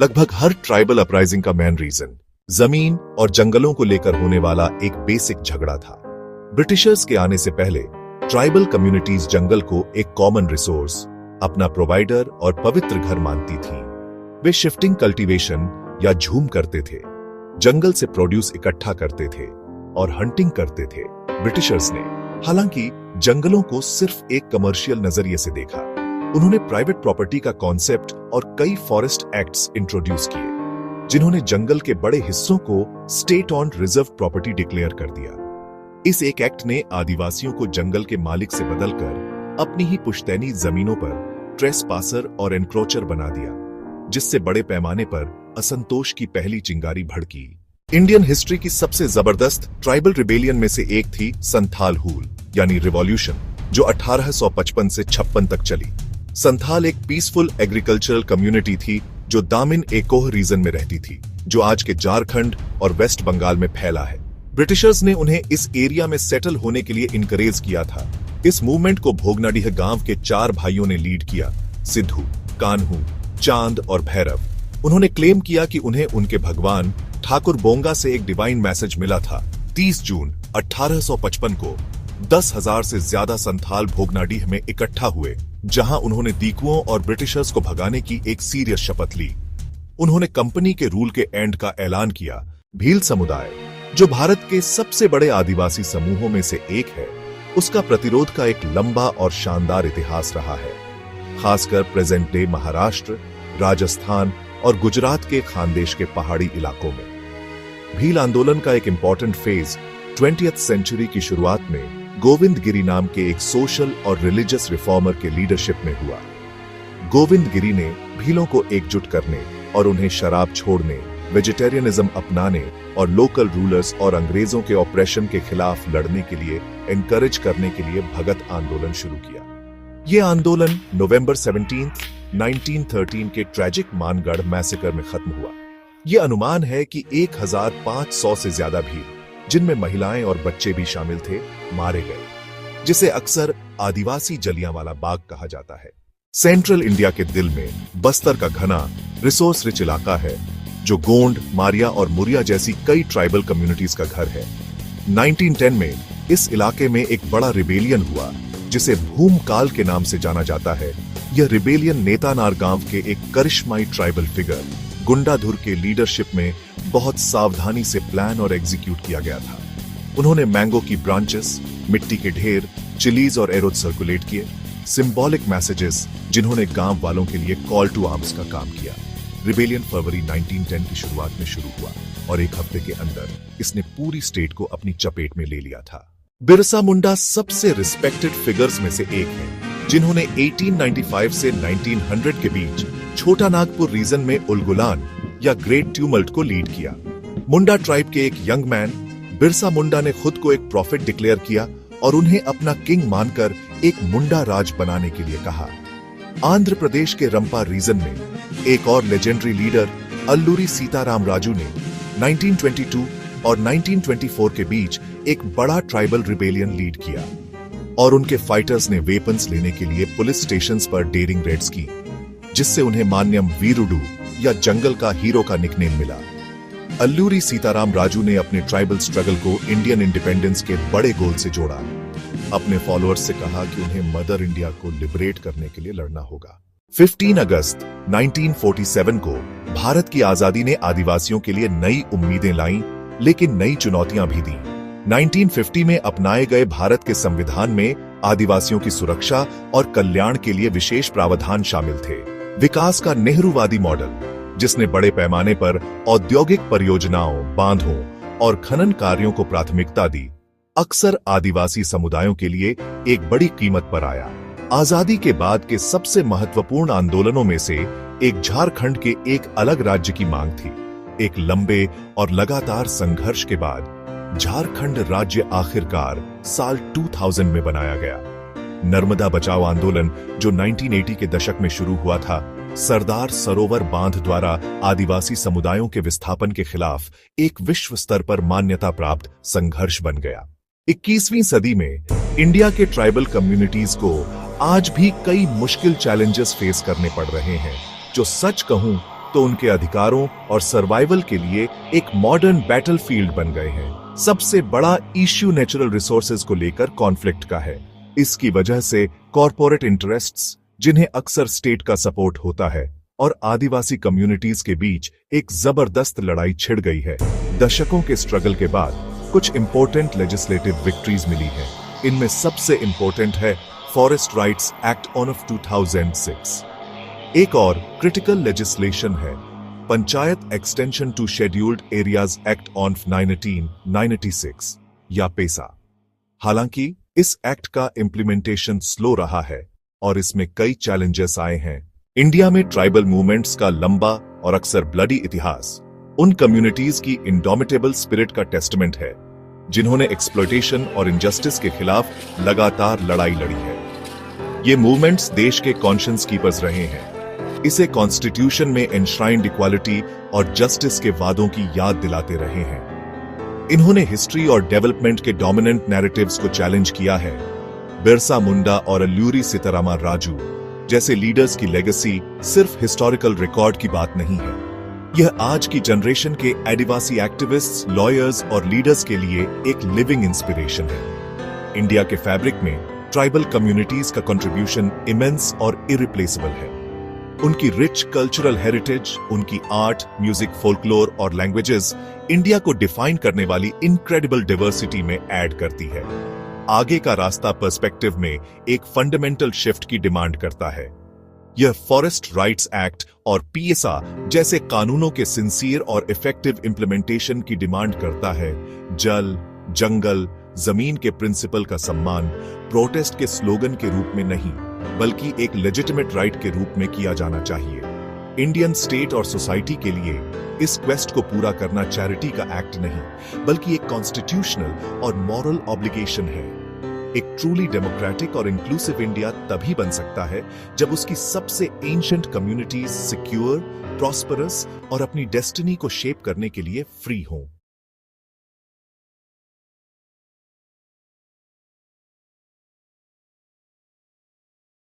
लगभग हर tribal uprising का main reason जमीन और जंगलों को लेकर होने वाला एक बेसिक झगड़ा था। ब्रिटिशर्स के आने से पहले ट्राइबल कम्युनिटीज जंगल को एक कॉमन रिसोर्स, अपना प्रोवाइडर और पवित्र घर मानती थी। वे शिफ्टिंग कल्टीवेशन या झूम करते थे, जंगल से प्रोड्यूस इकट्ठा करते थे और हंटिंग करते थे। ब्रिटिशर्स ने हालांकि जंगलों को सिर्फ एक कमर्शियल नजरिए से देखा। उन्होंने प्राइवेट प्रॉपर्टी का कॉन्सेप्ट और कई फॉरेस्ट एक्ट्स इंट्रोड्यूस किए, जिन्होंने जंगल के बड़े हिस्सों को state on reserve property declare कर दिया। इस एक एक्ट ने आदिवासियों को जंगल के मालिक से बदलकर अपनी ही पुश्तैनी जमीनों पर ट्रेसपासर और एनक्रोचर बना दिया, जिससे बड़े पैमाने पर असंतोष की पहली चिंगारी भड़की। इंडियन हिस्ट्री की सबसे जबरदस्त ट्राइबल रिबेलियन में से एक थी संथाल हूल यानी रिवॉल्यूशन, जो 1855 से 56 तक चली। संथाल एक पीसफुल एग्रीकल्चरल कम्युनिटी थी जो दामिन एकोह रीजन में रहती थी, जो आज के झारखंड और वेस्ट बंगाल में फैला है। ब्रिटिशर्स ने उन्हें इस एरिया में सेटल होने के लिए इनकरेज किया था। इस मूवमेंट को भोगनाडीह गांव के 4 भाइयों ने लीड किया, सिद्धू, कान्हू, चांद और भैरव। उन्होंने क्लेम किया कि उन्हें उनके भगवान ठाकुर बोंगा से एक डिवाइन मैसेज मिला था। 30 जून 1855 को 10,000 से ज्यादा संथाल भोगनाडीह में इकट्ठा हुए, जहां उन्होंने दीकुओं और ब्रिटिशर्स को भगाने की एक सीरियस शपथ ली। उन्होंने कंपनी के रूल के एंड का ऐलान किया। भील समुदाय, जो भारत के सबसे बड़े आदिवासी समूहों में से एक है, उसका प्रतिरोध का एक लंबा और शानदार इतिहास रहा है, खासकर प्रेजेंट डे महाराष्ट्र, राजस्थान और गुजरात के खानदेश के पहाड़ी इलाकों में। भील आंदोलन का एक इंपॉर्टेंट फेज 20th सेंचुरी की शुरुआत में गोविंद गिरी नाम के एक सोशल और रिलीजियस रिफॉर्मर के लीडरशिप में हुआ। गोविंद गिरी ने भीलों को एकजुट करने और उन्हें शराब छोड़ने, वेजिटेरियनिज्म अपनाने और लोकल रूलर्स और अंग्रेजों के ऑपरेशन के खिलाफ लड़ने के लिए एनकरेज करने के लिए भगत आंदोलन शुरू किया। यह आंदोलन नवंबर 17, 1913 के ट्रैजिक मानगढ़ मैसेकर में खत्म हुआ। यह अनुमान है कि 1500 से ज्यादा भील, जिनमें महिलाएं और बच्चे भी शामिल थे, मारे गए, जिसे अक्सर आदिवासी जलियांवाला बाग कहा जाता है। सेंट्रल इंडिया के दिल में बस्तर का घना रिसोर्स रिच इलाका है, जो गोंड, मारिया और मुरिया जैसी कई ट्राइबल कम्युनिटीज का घर है। 1910 में इस इलाके में एक बड़ा रिबेलियन हुआ, जिसे भूमकाल के नाम से जाना जाता है। यह रिबेलियन नेतानार गांव के एक करिश्माई ट्राइबल फिगर गुंडाधुर के लीडरशिप में बहुत सावधानी से प्लान और एग्जीक्यूट किया गया था। उन्होंने मैंगो की ब्रांचेस, मिट्टी के ढेर, चिलीज और एरोज सर्कुलेट किए, सिंबॉलिक मैसेजेस जिन्होंने गांव वालों के लिए कॉल टू आर्म्स का काम किया। रिबेलियन फरवरी 1910 की शुरुआत में शुरू हुआ और एक हफ्ते के अंदर इसने पूरी स्टेट को अपनी चपेट में ले लिया था। बिरसा मुंडा सबसे रिस्पेक्टेड फिगर्स में से एक है, जिन्होंने 1895 से 1900 के बीच छोटा नागपुर रीजन में उलगुलान या ग्रेट ट्यूमल्ट को लीड किया। मुंडा ट्राइब के एक यंग मैन बिरसा मुंडा ने खुद को एक प्रॉफिट डिक्लेयर किया और उन्हें अपना किंग मानकर एक मुंडा राज बनाने के लिए कहा। आंध्र प्रदेश के रंपा रीजन में एक और लेजेंडरी लीडर अल्लूरी सीताराम राजू ने 1922 और 1924 के बीच एक बड़ा ट्राइबल रिबेलियन लीड किया और उनके फाइटर्स ने वेपन्स लेने के लिए पुलिस स्टेशंस पर डेयरिंग रेड्स की, जिससे उन्हें मान्यम वीरुडू या जंगल का हीरो का निकनेम मिला। अल्लूरी सीताराम राजू ने अपने ट्राइबल स्ट्रगल को इंडियन इंडिपेंडेंस के बड़े गोल से जोड़ा। अपने फॉलोअर्स से कहा कि उन्हें मदर इंडिया को लिबरेट करने के लिए लड़ना होगा। 15 अगस्त 1947 को भारत की आजादी ने आदिवासियों के लिए नई उम्मीदें लाईं, लेकिन नई चुनौतियां भी दी। 1950 में अपनाए गए भारत के संविधान में आदिवासियों की सुरक्षा और कल्याण के लिए विशेष प्रावधान शामिल थे। विकास का नेहरूवादी मॉडल, जिसने बड़े पैमाने पर औद्योगिक परियोजनाओं, बांधों और खनन कार्यों को प्राथमिकता दी, अक्सर आदिवासी समुदायों के लिए एक बड़ी कीमत पर आया। आजादी के बाद के सबसे महत्वपूर्ण आंदोलनों में से एक झारखंड के एक अलग राज्य की मांग थी। एक लंबे और लगातार संघर्ष के बाद झारखंड राज्य आखिरकार साल 2000 में बनाया गया। नर्मदा बचाओ आंदोलन, जो 1980 के दशक में शुरू हुआ था, सरदार सरोवर बांध द्वारा आदिवासी समुदायों के विस्थापन के खिलाफ एक विश्व स्तर पर मान्यता प्राप्त संघर्ष बन गया। 21वीं सदी में इंडिया के ट्राइबल कम्युनिटीज को आज भी कई मुश्किल चैलेंजेस फेस करने पड़ रहे हैं, जो सच कहूं तो उनके अधिकारों और सर्वाइवल के लिए एक मॉडर्न बैटलफील्ड बन गए हैं। सबसे बड़ा इश्यू नेचुरल रिसोर्सेज को लेकर कॉन्फ्लिक्ट का है। इसकी वजह से कॉरपोरेट इंटरेस्ट्स, जिन्हें अक्सर स्टेट का सपोर्ट होता है, और आदिवासी कम्युनिटीज के बीच एक जबरदस्त लड़ाई छिड़ गई है। दशकों के स्ट्रगल के बाद कुछ इंपॉर्टेंट लेजिस्लेटिव विक्ट्रीज मिली हैं। इनमें सबसे इंपॉर्टेंट है फॉरेस्ट राइट्स एक्ट ऑफ 2006। एक और क्रिटिकल लेजिस्लेशन है panchayat extension to scheduled areas act of 1996 या पेसा। हालांकि इस एक्ट का इम्प्लीमेंटेशन स्लो रहा है और इसमें कई चैलेंजेस आए हैं। इंडिया में ट्राइबल मूवमेंट्स का लंबा और अक्सर ब्लडी इतिहास उन कम्युनिटीज की इंडोमिटेबल स्पिरिट का टेस्टमेंट है जिन्होंने एक्सप्लॉयटेशन और इनजस्टिस के खिलाफ लगातार लड़ाई लड़ी है। ये मूवमेंट्स देश के कॉन्शियंस कीपर्स रहे हैं। इसे कॉन्स्टिट्यूशन में एनश्राइंड इक्वालिटी और जस्टिस के वादों की याद दिलाते रहे हैं। इन्होंने हिस्ट्री और डेवलपमेंट के डोमिनेंट नैरेटिव्स को चैलेंज किया है। बिरसा मुंडा और अल्लूरी सीतारामा राजू जैसे लीडर्स की लेगेसी सिर्फ हिस्टोरिकल रिकॉर्ड की बात नहीं है, यह आज की जनरेशन के आदिवासी एक्टिविस्ट्स, लॉयर्स और लीडर्स के लिए एक लिविंग इंस्पिरेशन है। इंडिया के फैब्रिक में ट्राइबल कम्युनिटीज का कंट्रीब्यूशन इमेंस और इरिप्लेसेबल है। उनकी रिच कल्चरल हेरिटेज, उनकी आर्ट, म्यूजिक, फोल्कलोर और लैंग्वेजेस इंडिया को डिफाइन करने वाली इनक्रेडिबल डाइवर्सिटी में ऐड करती है। आगे का रास्ता पर्सपेक्टिव में एक फंडामेंटल शिफ्ट की डिमांड करता है। यह फॉरेस्ट राइट्स एक्ट और पीएसआ जैसे कानूनों के सिंसियर और इफेक्टिव इंप्लीमेंटेशन की डिमांड करता है। जल, जंगल, जमीन के प्रिंसिपल का सम्मान प्रोटेस्ट के स्लोगन के रूप में नहीं, बल्कि एक लेजिटिमेट राइट के रूप में किया जाना चाहिए। इंडियन स्टेट और सोसाइटी के लिए इस क्वेस्ट को पूरा करना चैरिटी का एक्ट नहीं, बल्कि एक कॉन्स्टिट्यूशनल और मॉरल ऑब्लिगेशन है। एक ट्रूली डेमोक्रेटिक और इंक्लूसिव इंडिया तभी बन सकता है जब उसकी सबसे एंशिएंट कम्युनिटीज सिक्योर, प्रॉस्परस और अपनी डेस्टिनी को शेप करने के लिए फ्री हों।